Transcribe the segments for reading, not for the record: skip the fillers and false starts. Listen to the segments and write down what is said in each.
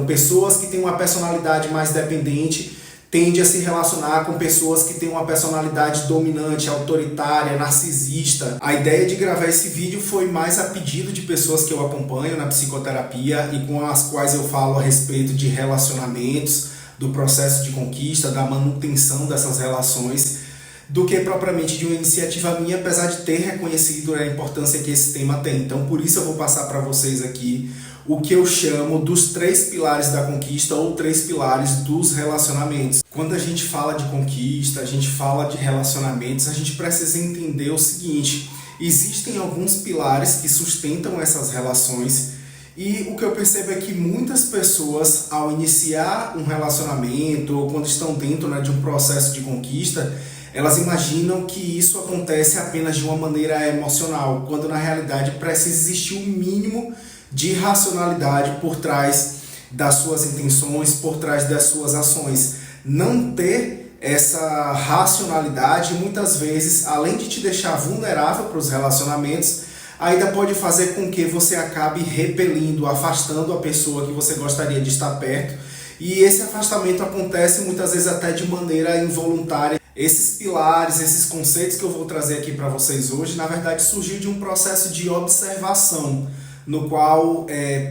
pessoas que têm uma personalidade mais dependente tendem a se relacionar com pessoas que têm uma personalidade dominante, autoritária, narcisista. A ideia de gravar esse vídeo foi mais a pedido de pessoas que eu acompanho na psicoterapia e com as quais eu falo a respeito de relacionamentos, do processo de conquista, da manutenção dessas relações, do que propriamente de uma iniciativa minha, apesar de ter reconhecido a importância que esse tema tem. Então, por isso eu vou passar para vocês aqui o que eu chamo dos 3 pilares da conquista ou 3 pilares dos relacionamentos. Quando a gente fala de conquista, a gente fala de relacionamentos, a gente precisa entender o seguinte: existem alguns pilares que sustentam essas relações e o que eu percebo é que muitas pessoas, ao iniciar um relacionamento ou quando estão dentro, de um processo de conquista, elas imaginam que isso acontece apenas de uma maneira emocional, quando na realidade precisa existir um mínimo de racionalidade por trás das suas intenções, por trás das suas ações. Não ter essa racionalidade, muitas vezes, além de te deixar vulnerável para os relacionamentos, ainda pode fazer com que você acabe repelindo, afastando a pessoa que você gostaria de estar perto. E esse afastamento acontece muitas vezes até de maneira involuntária. Esses pilares, esses conceitos que eu vou trazer aqui para vocês hoje, na verdade surgiu de um processo de observação, no qual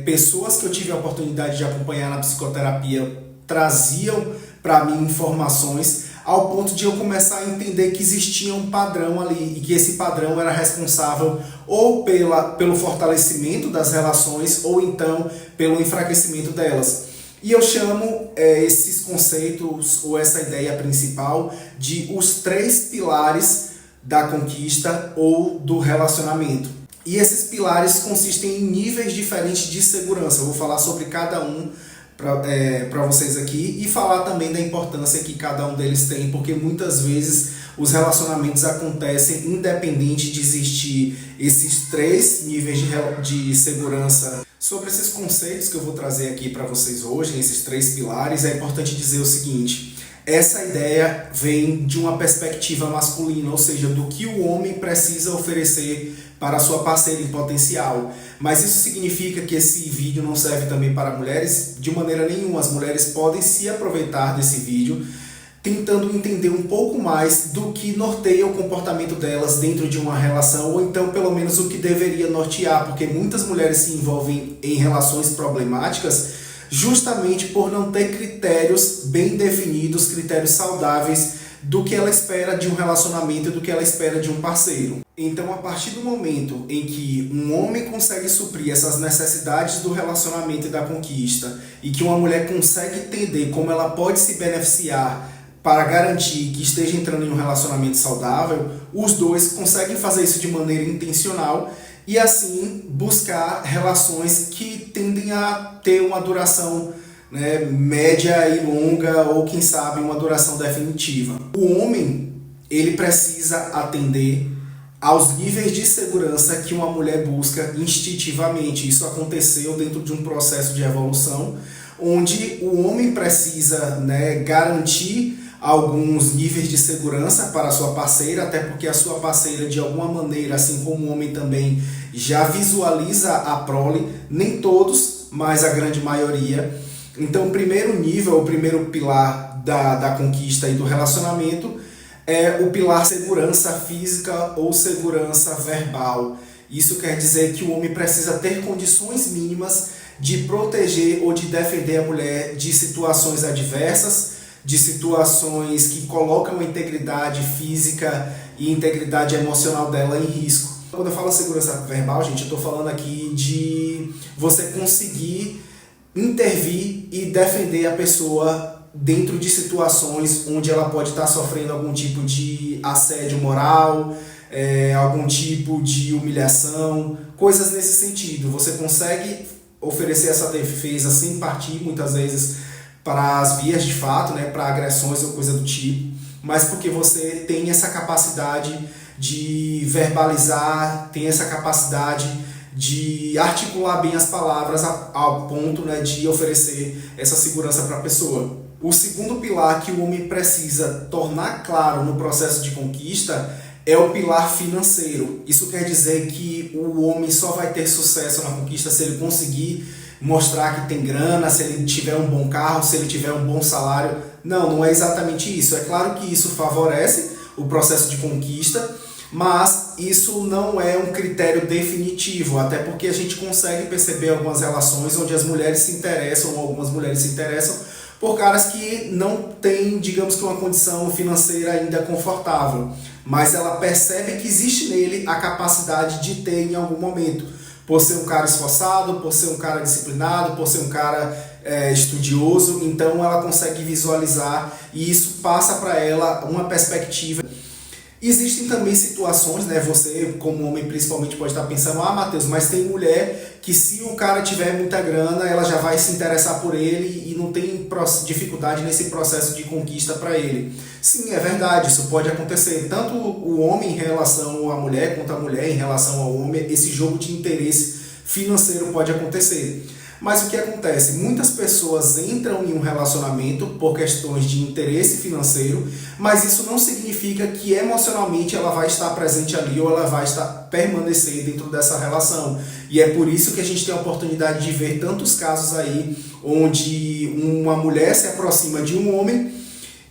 pessoas que eu tive a oportunidade de acompanhar na psicoterapia traziam para mim informações ao ponto de eu começar a entender que existia um padrão ali e que esse padrão era responsável ou pelo fortalecimento das relações ou então pelo enfraquecimento delas. E eu chamo esses conceitos ou essa ideia principal de os 3 pilares da conquista ou do relacionamento. E esses pilares consistem em níveis diferentes de segurança. Eu vou falar sobre cada um para vocês aqui e falar também da importância que cada um deles tem, porque muitas vezes os relacionamentos acontecem independente de existir esses 3 níveis de segurança. Sobre esses conceitos que eu vou trazer aqui para vocês hoje, esses 3 pilares, é importante dizer o seguinte: essa ideia vem de uma perspectiva masculina, ou seja, do que o homem precisa oferecer para a sua parceira em potencial. Mas isso significa que esse vídeo não serve também para mulheres? De maneira nenhuma. As mulheres podem se aproveitar desse vídeo tentando entender um pouco mais do que norteia o comportamento delas dentro de uma relação, ou então pelo menos o que deveria nortear, porque muitas mulheres se envolvem em relações problemáticas justamente por não ter critérios bem definidos, critérios saudáveis do que ela espera de um relacionamento e do que ela espera de um parceiro. Então, a partir do momento em que um homem consegue suprir essas necessidades do relacionamento e da conquista, e que uma mulher consegue entender como ela pode se beneficiar para garantir que esteja entrando em um relacionamento saudável, os dois conseguem fazer isso de maneira intencional e assim buscar relações que tendem a ter uma duração média e longa, ou quem sabe uma duração definitiva. O homem, ele precisa atender aos níveis de segurança que uma mulher busca instintivamente. Isso aconteceu dentro de um processo de evolução, onde o homem precisa garantir alguns níveis de segurança para a sua parceira, até porque a sua parceira, de alguma maneira, assim como o homem também, já visualiza a prole, nem todos, mas a grande maioria. Então, o primeiro nível, o primeiro pilar da conquista e do relacionamento é o pilar segurança física ou segurança verbal. Isso quer dizer que o homem precisa ter condições mínimas de proteger ou de defender a mulher de situações adversas, de situações que colocam a integridade física e integridade emocional dela em risco. Quando eu falo segurança verbal, gente, eu estou falando aqui de você conseguir intervir e defender a pessoa dentro de situações onde ela pode estar sofrendo algum tipo de assédio moral, algum tipo de humilhação, coisas nesse sentido. Você consegue oferecer essa defesa sem partir, muitas vezes, para as vias de fato, para agressões ou coisa do tipo, mas porque você tem essa capacidade de verbalizar, tem essa capacidade de articular bem as palavras ao ponto de oferecer essa segurança para a pessoa. O segundo pilar que o homem precisa tornar claro no processo de conquista é o pilar financeiro. Isso quer dizer que o homem só vai ter sucesso na conquista se ele conseguir mostrar que tem grana, se ele tiver um bom carro, se ele tiver um bom salário. Não, não é exatamente isso. É claro que isso favorece o processo de conquista, mas isso não é um critério definitivo, até porque a gente consegue perceber algumas relações onde as mulheres se interessam, ou algumas mulheres se interessam, por caras que não têm, digamos que uma condição financeira ainda confortável, mas ela percebe que existe nele a capacidade de ter em algum momento, por ser um cara esforçado, por ser um cara disciplinado, por ser um cara estudioso, então ela consegue visualizar e isso passa para ela uma perspectiva. Existem também situações, né, você como homem principalmente pode estar pensando, Matheus, mas tem mulher que se o cara tiver muita grana, ela já vai se interessar por ele e não tem dificuldade nesse processo de conquista para ele. Sim, é verdade, isso pode acontecer, tanto o homem em relação à mulher, quanto a mulher em relação ao homem, esse jogo de interesse financeiro pode acontecer. Mas o que acontece? Muitas pessoas entram em um relacionamento por questões de interesse financeiro, mas isso não significa que emocionalmente ela vai estar presente ali ou ela vai permanecer dentro dessa relação. E é por isso que a gente tem a oportunidade de ver tantos casos aí onde uma mulher se aproxima de um homem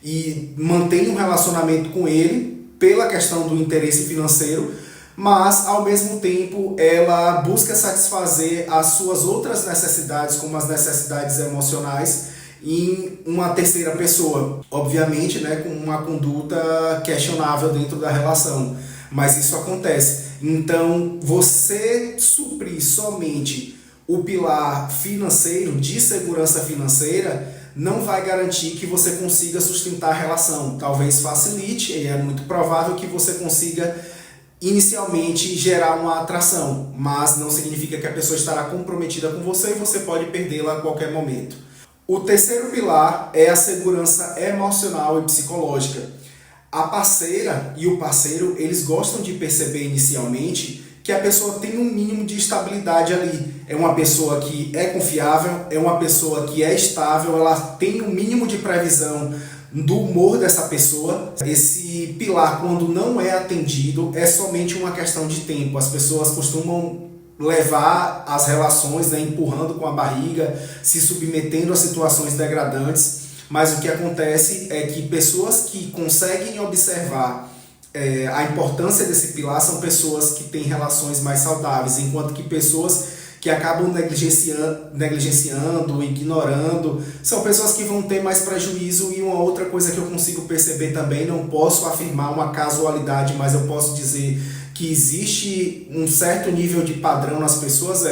e mantém um relacionamento com ele pela questão do interesse financeiro, mas ao mesmo tempo ela busca satisfazer as suas outras necessidades, como as necessidades emocionais, em uma terceira pessoa, obviamente, né, com uma conduta questionável dentro da relação, mas isso acontece. Então, você suprir somente o pilar financeiro, de segurança financeira, não vai garantir que você consiga sustentar a relação. Talvez facilite, e é muito provável que você consiga inicialmente gerar uma atração, mas não significa que a pessoa estará comprometida com você e você pode perdê-la a qualquer momento. O terceiro pilar é a segurança emocional e psicológica. A parceira e o parceiro, eles gostam de perceber inicialmente que a pessoa tem um mínimo de estabilidade ali. É uma pessoa que é confiável, é uma pessoa que é estável, ela tem um mínimo de previsão do humor dessa pessoa. Esse pilar, quando não é atendido, é somente uma questão de tempo. As pessoas costumam levar as relações, né, empurrando com a barriga, se submetendo a situações degradantes, mas o que acontece é que pessoas que conseguem observar a importância desse pilar são pessoas que têm relações mais saudáveis, enquanto que pessoas que acabam negligenciando, ignorando, são pessoas que vão ter mais prejuízo. E uma outra coisa que eu consigo perceber também, não posso afirmar uma casualidade, mas eu posso dizer que existe um certo nível de padrão nas pessoas,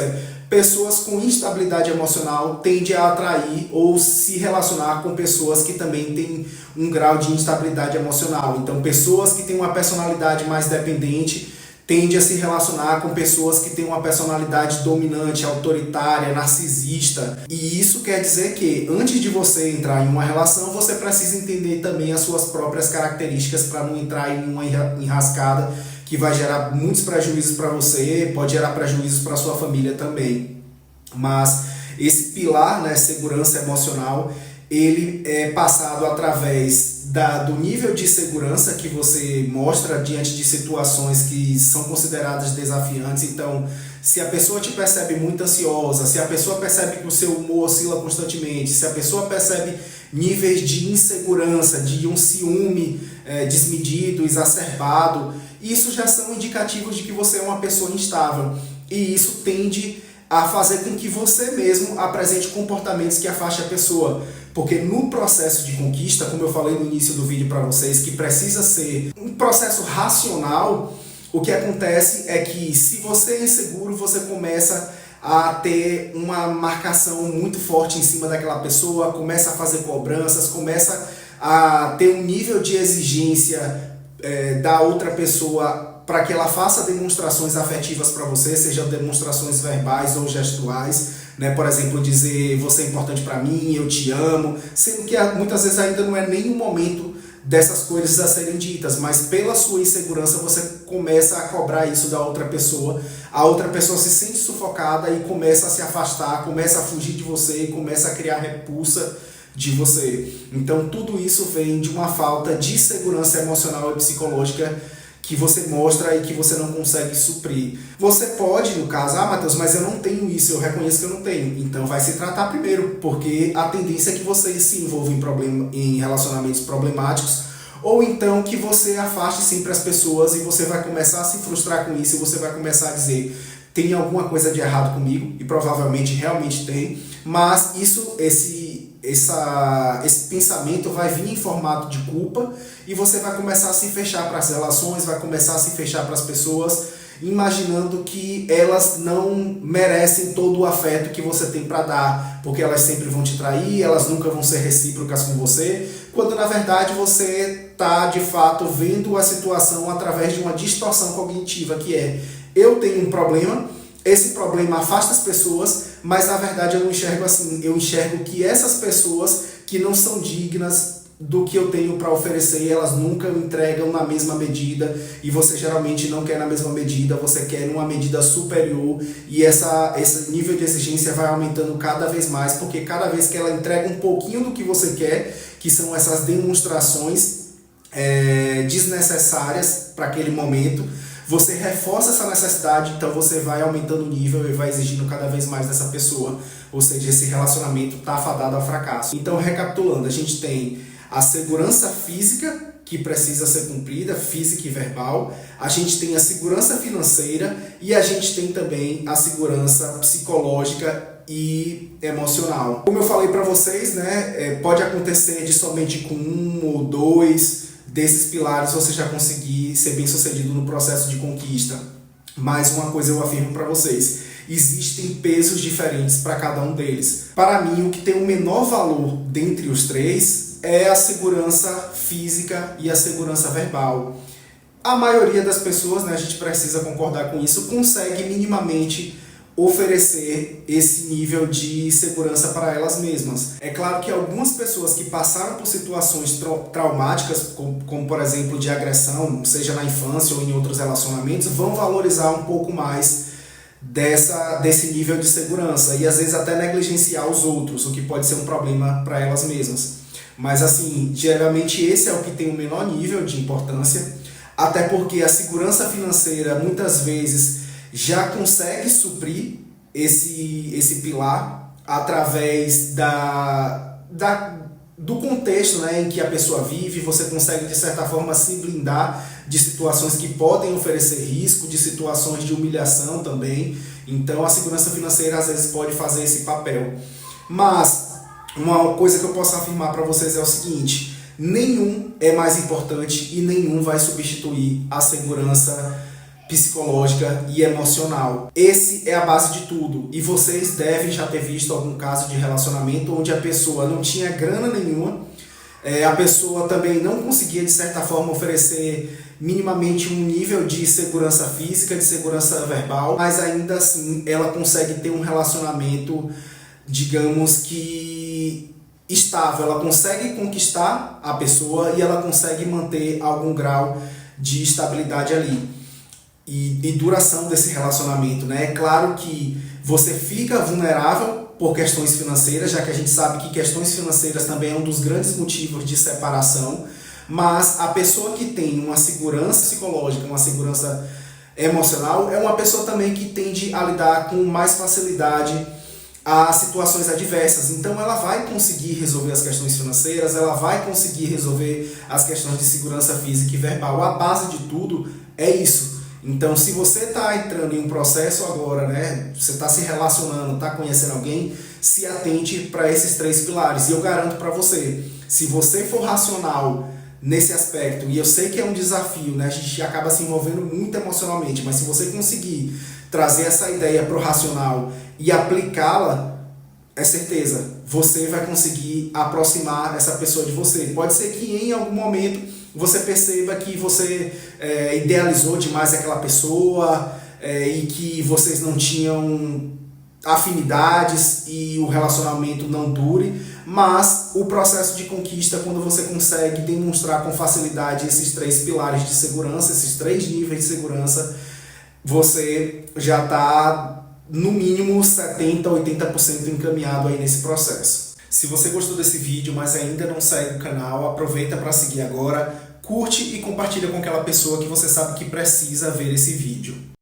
pessoas com instabilidade emocional tendem a atrair ou se relacionar com pessoas que também têm um grau de instabilidade emocional. Então, pessoas que têm uma personalidade mais dependente tende a se relacionar com pessoas que têm uma personalidade dominante, autoritária, narcisista. E isso quer dizer que, antes de você entrar em uma relação, você precisa entender também as suas próprias características para não entrar em uma enrascada que vai gerar muitos prejuízos para você, pode gerar prejuízos para sua família também. Mas esse pilar, né, segurança emocional, ele é passado através do nível de segurança que você mostra diante de situações que são consideradas desafiantes. Então, se a pessoa te percebe muito ansiosa, se a pessoa percebe que o seu humor oscila constantemente, se a pessoa percebe níveis de insegurança, de um ciúme desmedido, exacerbado, isso já são indicativos de que você é uma pessoa instável. E isso tende a fazer com que você mesmo apresente comportamentos que afastem a pessoa. Porque no processo de conquista, como eu falei no início do vídeo para vocês, que precisa ser um processo racional, o que acontece é que se você é inseguro, você começa a ter uma marcação muito forte em cima daquela pessoa, começa a fazer cobranças, começa a ter um nível de exigência da outra pessoa para que ela faça demonstrações afetivas para você, sejam demonstrações verbais ou gestuais, né? Por exemplo, dizer você é importante para mim, eu te amo, sendo que muitas vezes ainda não é nem o momento dessas coisas a serem ditas, mas pela sua insegurança você começa a cobrar isso da outra pessoa, a outra pessoa se sente sufocada e começa a se afastar, começa a fugir de você e começa a criar repulsa de você. Então tudo isso vem de uma falta de segurança emocional e psicológica que você mostra e que você não consegue suprir. Você pode, no caso, Matheus, mas eu não tenho isso, eu reconheço que eu não tenho. Então vai se tratar primeiro, porque a tendência é que você se envolva em relacionamentos problemáticos, ou então que você afaste sempre as pessoas e você vai começar a se frustrar com isso e você vai começar a dizer: tem alguma coisa de errado comigo, e provavelmente realmente tem, mas esse pensamento vai vir em formato de culpa e você vai começar a se fechar para as relações, vai começar a se fechar para as pessoas, imaginando que elas não merecem todo o afeto que você tem para dar, porque elas sempre vão te trair, elas nunca vão ser recíprocas com você, quando na verdade você está de fato vendo a situação através de uma distorção cognitiva, que é: eu tenho um problema, esse problema afasta as pessoas, mas na verdade eu não enxergo assim. Eu enxergo que essas pessoas que não são dignas do que eu tenho para oferecer, elas nunca entregam na mesma medida, e você geralmente não quer na mesma medida, você quer numa medida superior, e esse nível de exigência vai aumentando cada vez mais, porque cada vez que ela entrega um pouquinho do que você quer, que são essas demonstrações desnecessárias para aquele momento, você reforça essa necessidade, então você vai aumentando o nível e vai exigindo cada vez mais dessa pessoa, ou seja, esse relacionamento está fadado ao fracasso. Então, recapitulando, a gente tem a segurança física, que precisa ser cumprida, física e verbal, a gente tem a segurança financeira e a gente tem também a segurança psicológica e emocional. Como eu falei para vocês, né, pode acontecer de somente com um ou dois desses pilares você já conseguir ser bem sucedido no processo de conquista. Mais uma coisa eu afirmo para vocês: existem pesos diferentes para cada um deles. Para mim, o que tem o menor valor dentre os três é a segurança física e a segurança verbal. A maioria das pessoas, né, a gente precisa concordar com isso, consegue minimamente oferecer esse nível de segurança para elas mesmas. É claro que algumas pessoas que passaram por situações traumáticas, como por exemplo de agressão, seja na infância ou em outros relacionamentos, vão valorizar um pouco mais desse nível de segurança e às vezes até negligenciar os outros, o que pode ser um problema para elas mesmas. Mas assim, geralmente esse é o que tem o menor nível de importância, até porque a segurança financeira muitas vezes já consegue suprir esse pilar através do contexto, né, em que a pessoa vive. Você consegue, de certa forma, se blindar de situações que podem oferecer risco, de situações de humilhação também. Então, a segurança financeira, às vezes, pode fazer esse papel. Mas, uma coisa que eu posso afirmar para vocês é o seguinte: nenhum é mais importante e nenhum vai substituir a segurança psicológica e emocional. Esse é a base de tudo, e vocês devem já ter visto algum caso de relacionamento onde a pessoa não tinha grana nenhuma, a pessoa também não conseguia de certa forma oferecer minimamente um nível de segurança física, de segurança verbal, mas ainda assim ela consegue ter um relacionamento, digamos que estável, ela consegue conquistar a pessoa e ela consegue manter algum grau de estabilidade ali. E duração desse relacionamento, né? É claro que você fica vulnerável por questões financeiras, já que a gente sabe que questões financeiras também é um dos grandes motivos de separação, mas a pessoa que tem uma segurança psicológica, uma segurança emocional, é uma pessoa também que tende a lidar com mais facilidade a situações adversas. Então ela vai conseguir resolver as questões financeiras, ela vai conseguir resolver as questões de segurança física e verbal. A base de tudo é isso. Então, se você está entrando em um processo agora, né, você está se relacionando, está conhecendo alguém, se atente para esses três pilares. E eu garanto para você, se você for racional nesse aspecto, e eu sei que é um desafio, né, a gente acaba se envolvendo muito emocionalmente, mas se você conseguir trazer essa ideia para o racional e aplicá-la, é certeza, você vai conseguir aproximar essa pessoa de você. Pode ser que em algum momento você perceba que você idealizou demais aquela pessoa e que vocês não tinham afinidades e o relacionamento não dure, mas o processo de conquista, quando você consegue demonstrar com facilidade esses três pilares de segurança, esses três níveis de segurança, você já está no mínimo 70%, 80% encaminhado aí nesse processo. Se você gostou desse vídeo, mas ainda não segue o canal, aproveita para seguir agora, curte e compartilha com aquela pessoa que você sabe que precisa ver esse vídeo.